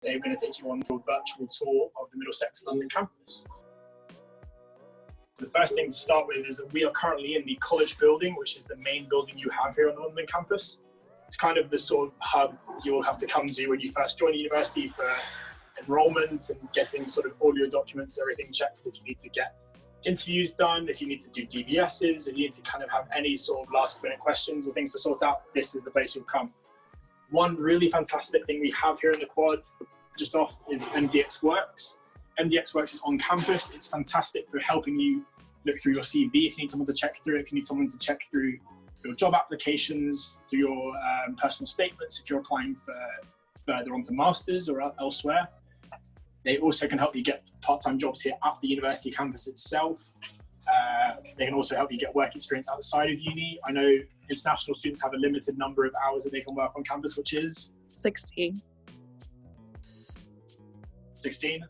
Today we're going to take you on a virtual tour of the Middlesex London campus. The first thing to start with is that we are currently in the college building, which is the main building you have here on the London campus. It's kind of the sort of hub you'll have to come to when you first join the university for enrollment and getting sort of all your documents, everything checked. If you need to get interviews done, if you need to do DBSs, if you need to kind of have any sort of last minute questions or things to sort out, this is the place you'll come. One really fantastic thing we have here in the quad just off is Mdx Works. Mdx Works is on campus. It's fantastic for helping you look through your CV if you need someone to check through it, if you need someone to check through your job applications, through your personal statements, if you're applying for further onto masters or elsewhere. They also can help you get part-time jobs here at the university campus itself. They can also help you get work experience outside of uni. I know international students have a limited number of hours that they can work on campus, which is 16.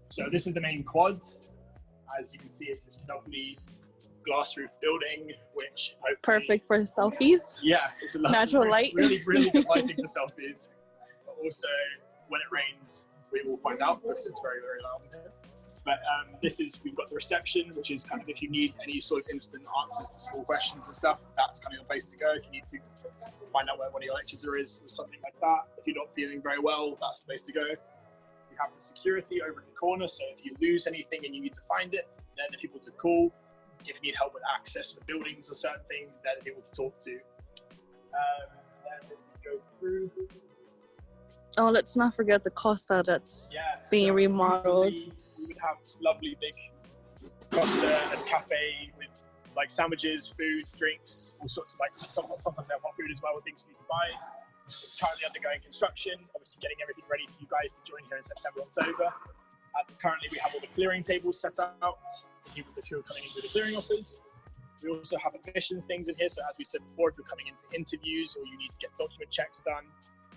So this is the main quad. As you can see, it's this lovely glass roof building, which perfect for selfies. Yeah, it's a lovely natural roof, light. really good lighting for selfies. But also, when it rains, we will find out because it's very loud in here. But we've got the reception, which is kind of if you need any sort of instant answers to small questions and stuff, that's kind of the place to go. If you need to find out where one of your lectures is or something like that. If you're not feeling very well, that's the place to go. You have the security over in the corner, so if you lose anything and you need to find it, they're the people to call. If you need help with access for buildings or certain things, they're the people to talk to. Then we go through. Oh, let's not forget the Costa that's being remodeled. We would have this lovely big Costa and cafe with like sandwiches, food, drinks, all sorts of sometimes they have hot food as well with things for you to buy. It's currently undergoing construction, obviously getting everything ready for you guys to join here in September, October. Currently we have all the clearing tables set out for people who are coming in with the clearing offers. We also have admissions things in here, so as we said before, if you're coming in for interviews or you need to get document checks done,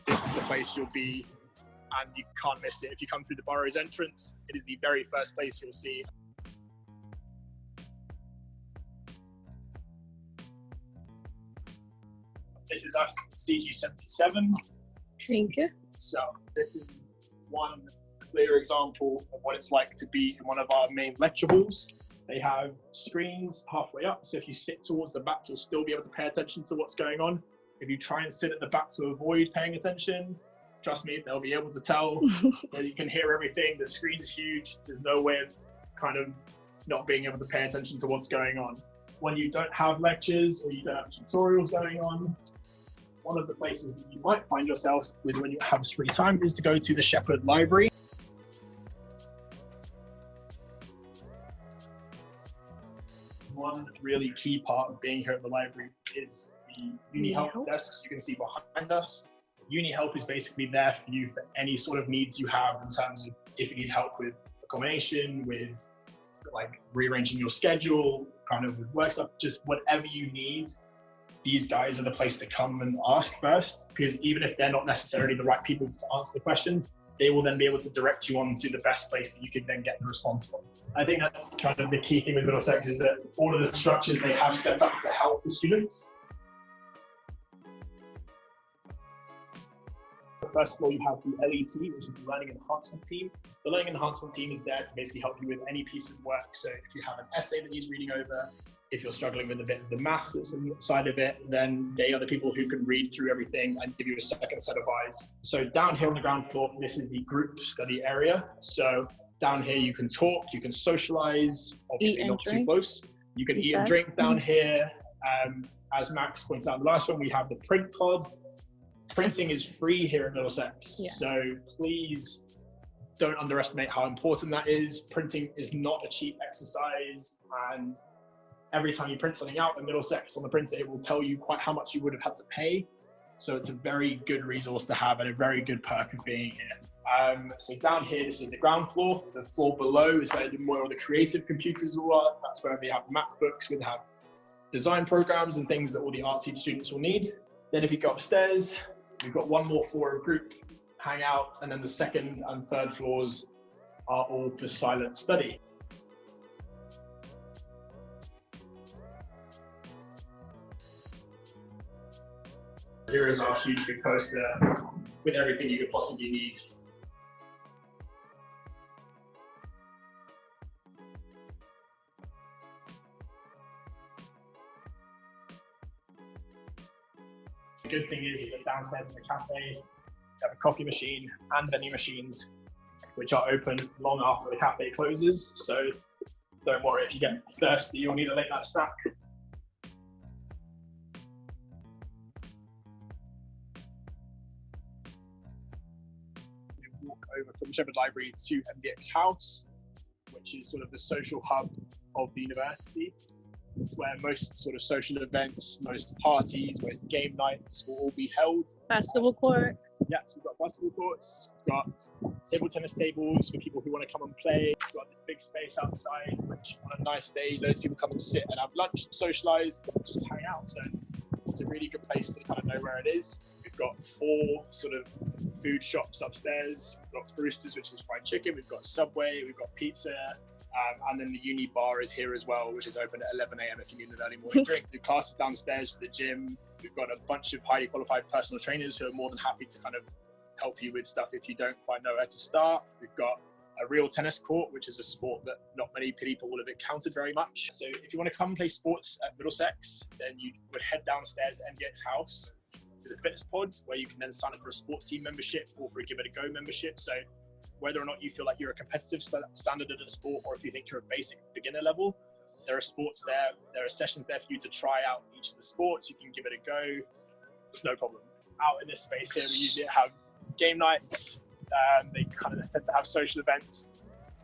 this is the place you'll be, and you can't miss it. If you come through the Burrows entrance, it is the very first place you'll see. This is us, CG77. Thank you. So this is one clear example of what it's like to be in one of our main lecture halls. They have screens halfway up, so if you sit towards the back, you'll still be able to pay attention to what's going on. If you try and sit at the back to avoid paying attention, trust me, they'll be able to tell that you can hear everything. The screen's huge. There's no way of kind of not being able to pay attention to what's going on. When you don't have lectures or you don't have tutorials going on, one of the places that you might find yourself with when you have free time is to go to the Shepherd Library. One really key part of being here at the library is the Uni Help Desk, you can see behind us. Uni Help is basically there for you for any sort of needs you have in terms of if you need help with accommodation, with like rearranging your schedule, kind of with work stuff, just whatever you need. These guys are the place to come and ask first, because even if they're not necessarily the right people to answer the question, they will then be able to direct you on to the best place that you can then get the response from. I think that's kind of the key thing with Middlesex is that all of the structures they have set up to help the students. First of all, you have the LET, which is the Learning Enhancement Team. The Learning Enhancement Team is there to basically help you with any piece of work. So if you have an essay that needs reading over, if you're struggling with a bit of the maths side of it, then they are the people who can read through everything and give you a second set of eyes. So down here on the ground floor, this is the group study area. So down here, you can talk, you can socialize, obviously not too close. You can eat and drink down here. As Max pointed out in the last one, we have the print pod. Printing is free here at Middlesex, so please don't underestimate how important that is. Printing is not a cheap exercise, and every time you print something out at Middlesex on the printer, it will tell you quite how much you would have had to pay. So it's a very good resource to have and a very good perk of being here. So down here, this is the ground floor. The floor below is where more of the creative computers all are. That's where we have MacBooks, we have design programs and things that all the artsy students will need. Then if you go upstairs, we've got one more floor of group hangout, and then the second and third floors are all for silent study. Here is our huge big poster with everything you could possibly need. The good thing is that downstairs in the cafe, you have a coffee machine and vending machines, which are open long after the cafe closes. So don't worry, if you get thirsty, you'll need a late night snack. You walk over from Shepherd Library to Mdx House, which is sort of the social hub of the university. It's where most sort of social events, most parties, most game nights will all be held. Basketball court. Yeah, so we've got basketball courts, we've got table tennis tables for people who want to come and play. We've got this big space outside, which on a nice day, loads of people come and sit and have lunch, socialise, just hang out. So it's a really good place to kind of know where it is. We've got 4 sort of food shops upstairs. We've got Roosters, which is fried chicken. We've got Subway, we've got pizza. And then the uni bar is here as well, which is open at 11 a.m. if you need an early morning drink. The class is downstairs for the gym. We've got a bunch of highly qualified personal trainers who are more than happy to kind of help you with stuff if you don't quite know where to start. We've got a real tennis court, which is a sport that not many people would have encountered very much. So if you want to come and play sports at Middlesex, then you would head downstairs at Mdx House to the fitness pod, where you can then sign up for a sports team membership or for a Give It a Go membership. So whether or not you feel like you're a competitive standard at a sport, or if you think you're a basic beginner level, there are sports there. There are sessions there for you to try out each of the sports. You can give it a go. It's no problem. Out in this space here, we usually have game nights. They kind of tend to have social events.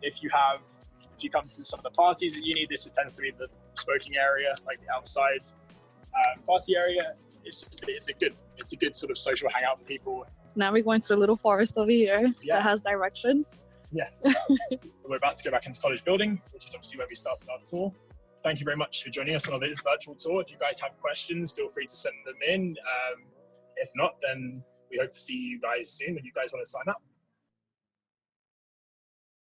If you come to some of the parties at uni, this tends to be the smoking area, like the outside party area. It's a good sort of social hangout for people. Now we're going to the little forest over here that has directions. Yes. We're about to go back into college building, which is obviously where we started our tour. Thank you very much for joining us on this virtual tour. If you guys have questions, feel free to send them in. If not, then we hope to see you guys soon if you guys want to sign up.